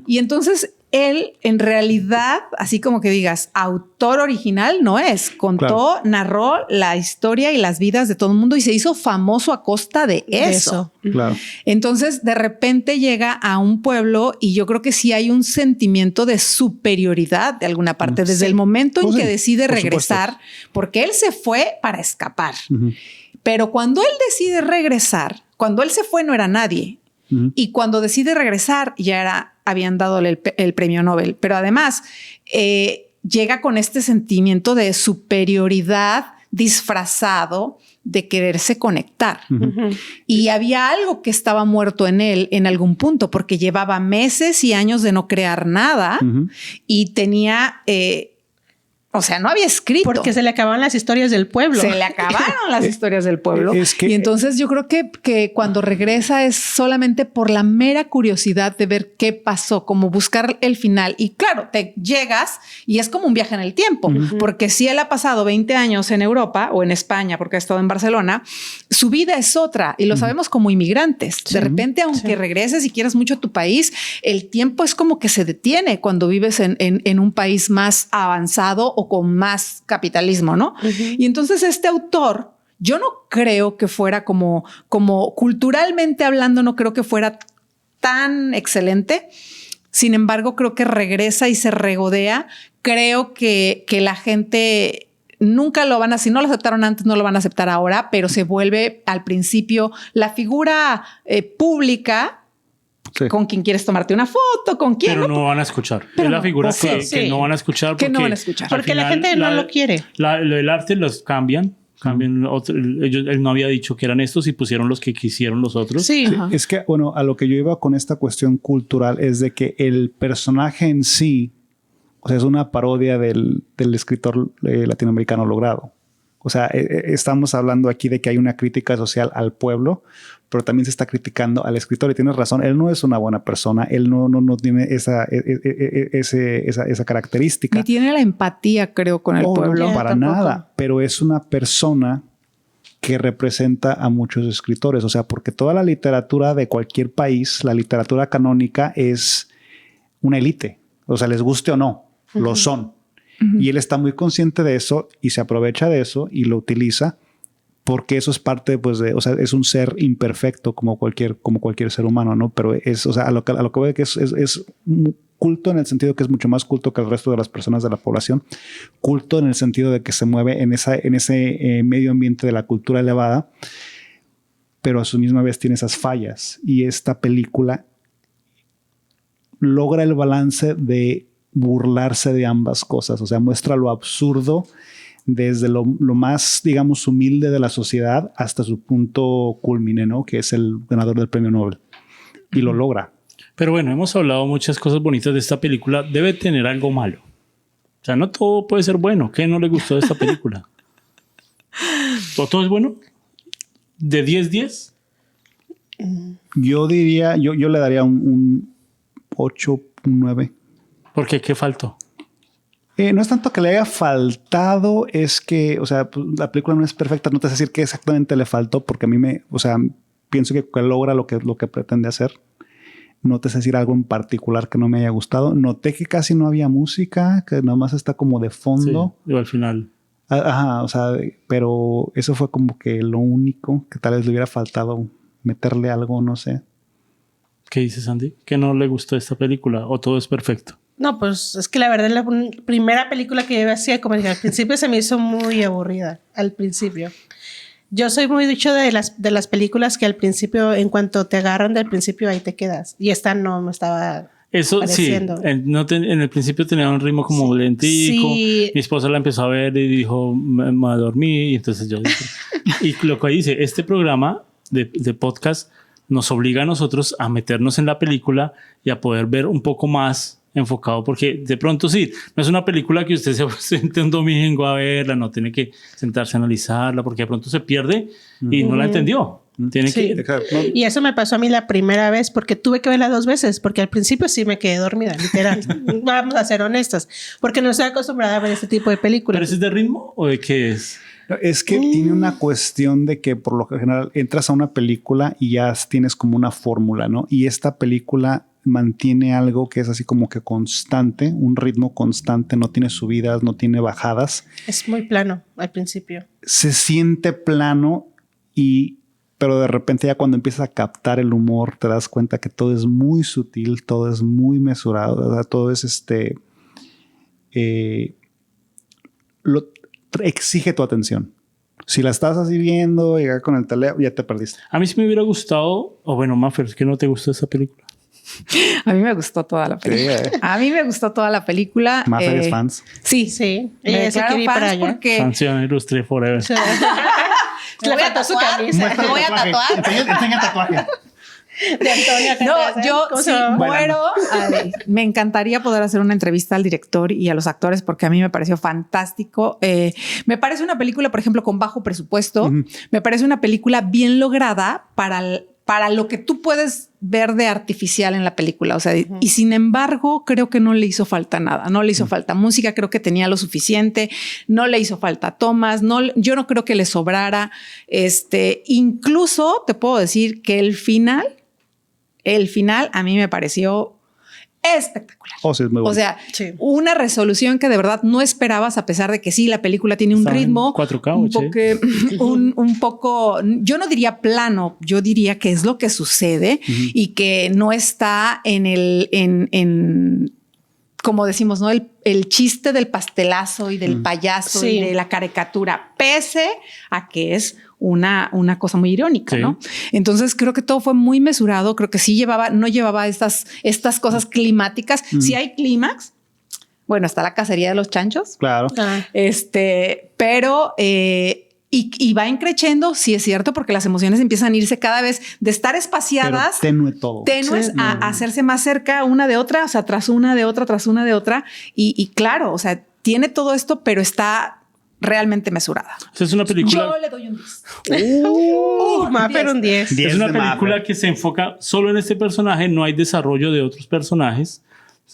Y entonces él, en realidad, así como que digas, autor original no es. Contó, narró la historia y las vidas de todo el mundo y se hizo famoso a costa de eso. Claro. Entonces, de repente llega a un pueblo y yo creo que sí hay un sentimiento de superioridad de alguna parte desde el momento en que decide regresar, porque él se fue para escapar. Pero cuando él decide regresar, cuando él se fue no era nadie. Y cuando decide regresar ya habían dado el premio Nobel. Pero además llega con este sentimiento de superioridad disfrazado de quererse conectar. Y había algo que estaba muerto en él en algún punto, porque llevaba meses y años de no crear nada y tenía... o sea, no había escrito. Porque se le acababan las historias del pueblo. Se le acabaron las historias del pueblo. Y entonces yo creo que cuando regresa es solamente por la mera curiosidad de ver qué pasó, como buscar el final. Y claro, te llegas y es como un viaje en el tiempo. Porque si él ha pasado 20 años en Europa o en España, porque ha estado en Barcelona, su vida es otra. Y lo sabemos como inmigrantes. De repente, aunque regreses y quieras mucho a tu país, el tiempo es como que se detiene cuando vives en un país más avanzado o con más capitalismo, ¿no? Y entonces este autor, yo no creo que fuera como culturalmente hablando, no creo que fuera tan excelente. Sin embargo, creo que regresa y se regodea. Creo que la gente nunca lo van a, si no lo aceptaron antes, no lo van a aceptar ahora, pero se vuelve al principio la figura pública con quien quieres tomarte una foto, con quién. Pero no van a escuchar. Pero es la no, figura sí, que sí. no van a escuchar. Que Porque no van a escuchar. al Porque la final, gente no lo quiere. Lo del arte los cambian. Él no había dicho que eran estos y pusieron los que quisieron los otros. Sí. Ajá. Es que, bueno, a lo que yo iba con esta cuestión cultural es de que el personaje en sí, o sea, es una parodia del escritor latinoamericano logrado. O sea, estamos hablando aquí de que hay una crítica social al pueblo, pero también se está criticando al escritor. Y tienes razón, él no es una buena persona, él no tiene esa característica. Ni tiene la empatía, creo, con el pueblo. No, para Tampoco. nada, pero es una persona que representa a muchos escritores. O sea, porque toda la literatura de cualquier país, la literatura canónica es una élite. O sea, les guste o no, lo son. Y él está muy consciente de eso y se aprovecha de eso y lo utiliza porque eso es parte, pues, o sea, es un ser imperfecto como cualquier ser humano, ¿no? Pero es, o sea, a lo que voy que es culto en el sentido que es mucho más culto que el resto de las personas de la población. Culto en el sentido de que se mueve en ese medio ambiente de la cultura elevada, pero a su misma vez tiene esas fallas. Y esta película logra el balance de burlarse de ambas cosas. O sea, muestra lo absurdo desde lo más, digamos, humilde de la sociedad hasta su punto culmine, ¿no? Que es el ganador del premio Nobel. Y lo logra. Pero bueno, hemos hablado muchas cosas bonitas de esta película. Debe tener algo malo. O sea, no todo puede ser bueno. ¿Qué no le gustó de esta película? ¿Todo es bueno? ¿De 10? Yo diría, yo le daría un 8, un 9. ¿Por qué? ¿Qué faltó? No es tanto que le haya faltado, es que, o sea, pues, la película no es perfecta. No te sé decir qué exactamente le faltó, porque a mí o sea, pienso que logra lo que pretende hacer. No te sé decir algo en particular que no me haya gustado. Noté que casi no había música, que nomás está como de fondo. Sí, digo, al final. Ajá, o sea, pero eso fue como que lo único que tal vez le hubiera faltado meterle algo, no sé. ¿Qué dices, Andy? ¿Qué no le gustó de esta película? ¿O todo es perfecto? No, pues es que la verdad la primera película que yo hacía como dije, al principio se me hizo muy aburrida, al principio. Yo soy muy dicho de las películas que al principio, en cuanto te agarran del principio, ahí te quedas. Y esta no me estaba Eso pareciendo. sí, en el principio tenía un ritmo como lentico. Sí. Mi esposa la empezó a ver y dijo, me voy a dormir. Y entonces yo dije, y lo que dice, este programa de podcast nos obliga a nosotros a meternos en la película y a poder ver un poco más enfocado, porque de pronto sí, no es una película que usted se siente un domingo a verla, no tiene que sentarse a analizarla, porque de pronto se pierde y no la entendió. Tiene Sí. que... Exacto. Y eso me pasó a mí la primera vez porque tuve que verla 2 veces, porque al principio sí me quedé dormida, literal. Vamos a ser honestas, porque no estoy acostumbrada a ver este tipo de películas. ¿Pero ese es de ritmo o de qué es? Es que tiene una cuestión de que por lo general entras a una película y ya tienes como una fórmula, ¿no? Y esta película mantiene algo que es así como que constante, un ritmo constante, no tiene subidas, no tiene bajadas. Es muy plano al principio. Se siente plano pero de repente ya cuando empiezas a captar el humor te das cuenta que todo es muy sutil, todo es muy mesurado, ¿verdad? Todo es exige tu atención. Si la estás así viendo y con el teléfono, ya te perdiste. A mí sí me hubiera gustado, o bueno, Mafer, es que no te gustó esa película. A mí me gustó toda la película. Sí, A mí me gustó toda la película. Más eres fans. Sí, Sí, Me ella se declaro quiere ir para fans allá. porque Sanción Ilustre Forever. Le faltó su camisa. Me voy a tatuar. Enseña tatuaje. De Antonio. No, yo ¿Cómo sí se llama? muero. Me encantaría poder hacer una entrevista al director y a los actores porque a mí me pareció fantástico. Me parece una película, por ejemplo, con bajo presupuesto. Me parece una película bien lograda para lo que tú puedes ver de artificial en la película. O sea, y sin embargo, creo que no le hizo falta nada. No le hizo falta música, creo que tenía lo suficiente. No le hizo falta tomas. Yo no creo que le sobrara. Incluso te puedo decir que el final a mí me pareció espectacular. Oh, sí, es muy bueno. O sea, Sí. una resolución que de verdad no esperabas, a pesar de que sí, la película tiene un Está en ritmo 4K, un poco, yo no diría plano, yo diría que es lo que sucede y que no está en como decimos, ¿no? El chiste del pastelazo y del payaso Sí. y de la caricatura, pese a que es una cosa muy irónica, ¿no? Entonces creo que todo fue muy mesurado. Creo que sí no llevaba estas cosas climáticas. Sí hay clímax. Bueno, está la cacería de los chanchos. Claro. Pero y va increciendo, sí es cierto, porque las emociones empiezan a irse cada vez de estar espaciadas, tenues, a hacerse más cerca una de otra, o sea, tras una de otra, tras una de otra. Y claro, o sea, tiene todo esto, pero está realmente mesurada. Es una película. Yo le doy un 10. Maffer un 10. Es una película que se enfoca solo en este personaje, no hay desarrollo de otros personajes.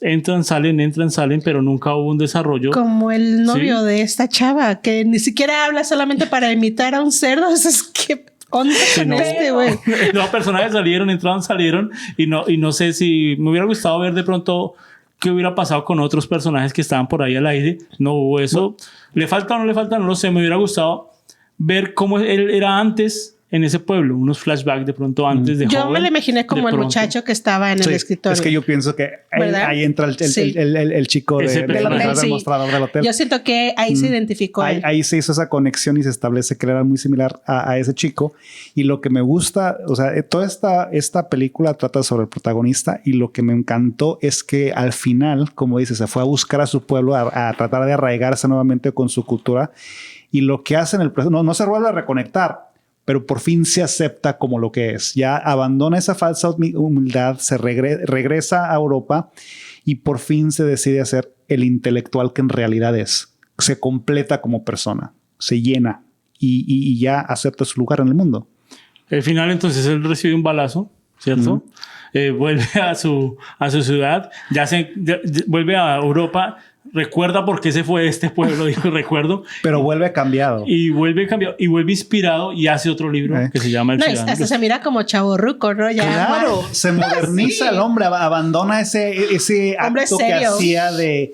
Entran, salen, pero nunca hubo un desarrollo. Como el novio de esta chava, que ni siquiera habla solamente para imitar a un cerdo. Es que onda con este, güey. Los personajes salieron y no sé si me hubiera gustado ver de pronto qué hubiera pasado con otros personajes que estaban por ahí al aire. No hubo eso. ¿Le falta o no le falta? No lo sé. Me hubiera gustado ver cómo él era antes en ese pueblo, unos flashbacks de pronto antes de Yo joven, me lo imaginé como el muchacho que estaba en el escritorio. Es que yo pienso que ahí entra el chico del mostrador del hotel. Yo siento que ahí se identificó. Ahí se hizo esa conexión y se establece que era muy similar a ese chico. Y lo que me gusta, o sea, toda esta película trata sobre el protagonista, y lo que me encantó es que al final, como dice, se fue a buscar a su pueblo, a tratar de arraigarse nuevamente con su cultura, y lo que hace en el proceso, no se vuelve a reconectar, pero por fin se acepta como lo que es. Ya abandona esa falsa humildad, se regresa a Europa y por fin se decide a ser el intelectual que en realidad es. Se completa como persona, se llena y ya acepta su lugar en el mundo. Al final, entonces, él recibe un balazo, ¿cierto? Vuelve a su ciudad, vuelve a Europa. Recuerda por qué se fue de este pueblo, dijo, recuerdo. Pero vuelve cambiado. Y vuelve inspirado y hace otro libro que se llama El Ciudadano. Hasta se mira como chavorruco, ¿no? Ya, claro, se moderniza el hombre, abandona ese acto que hacía de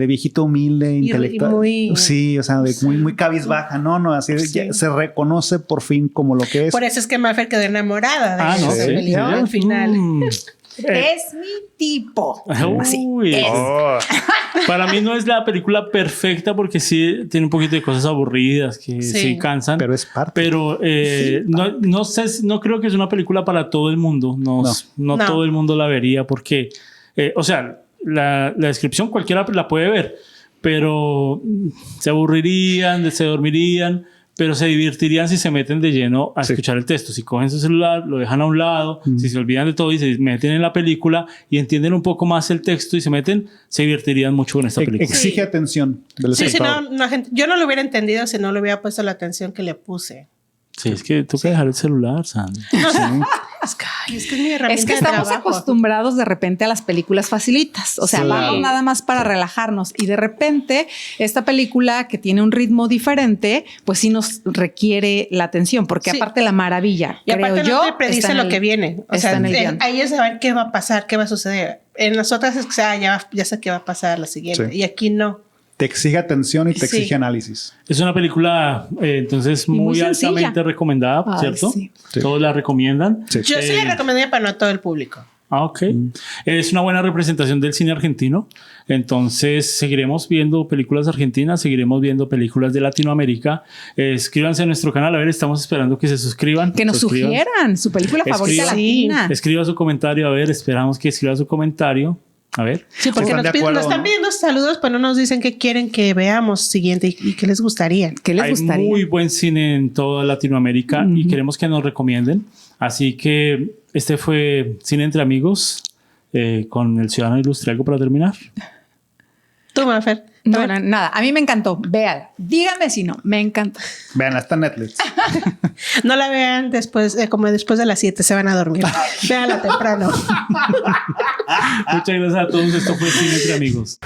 viejito humilde, intelectual. Sí, o sea, muy cabizbaja, ¿no? Así se reconoce por fin como lo que es. Por eso es que Maffer quedó enamorada de esa película al final. Es mi tipo. Para mí no es la película perfecta porque sí tiene un poquito de cosas aburridas que sí cansan. Pero es parte. Pero no sé, no creo que es una película para todo el mundo. No todo el mundo la vería porque, o sea, la descripción cualquiera la puede ver, pero se aburrirían, se dormirían. Pero se divertirían si se meten de lleno a escuchar el texto. Si cogen su celular, lo dejan a un lado, si se olvidan de todo y se meten en la película y entienden un poco más el texto y se meten, se divertirían mucho con esta película. Exige atención del espectador. Yo no lo hubiera entendido si no le hubiera puesto la atención que le puse. Sí, es que tú que dejar el celular, Sandy. Es que es mi herramienta. Es que estamos acostumbrados de repente a las películas facilitas. O sea, vamos nada más para relajarnos. Y de repente, esta película que tiene un ritmo diferente, pues sí nos requiere la atención. Porque aparte la maravilla, y creo aparte yo, no te predice lo que viene. O sea, ahí es saber qué va a pasar, qué va a suceder. En las otras es que ya sé qué va a pasar la siguiente. Y aquí no. Te exige atención y te exige análisis. Es una película, entonces, muy altamente recomendada, ¿cierto? Sí. Todos la recomiendan. Sí. Yo sí la recomendaría para no todo el público. Ok. Es una buena representación del cine argentino. Entonces, seguiremos viendo películas argentinas, seguiremos viendo películas de Latinoamérica. Escríbanse a nuestro canal. A ver, estamos esperando que se suscriban. Que nos sugieran su película favorita latina. Escriba su comentario. A ver, esperamos que escriba su comentario. A ver. Sí, porque nos están pidiendo saludos, pero no nos dicen qué quieren que veamos siguiente y qué les gustaría. Hay muy buen cine en toda Latinoamérica y queremos que nos recomienden. Así que este fue Cine Entre Amigos con El Ciudadano Ilustre. ¿Algo para terminar? Tú, Maffer. No, nada. A mí me encantó. Véala. Díganme si no. Me encanta. Vean, está en Netflix. No la vean después, como después de las 7 se van a dormir. Véanla temprano. Muchas gracias a todos. Esto fue Cine Entre Amigos.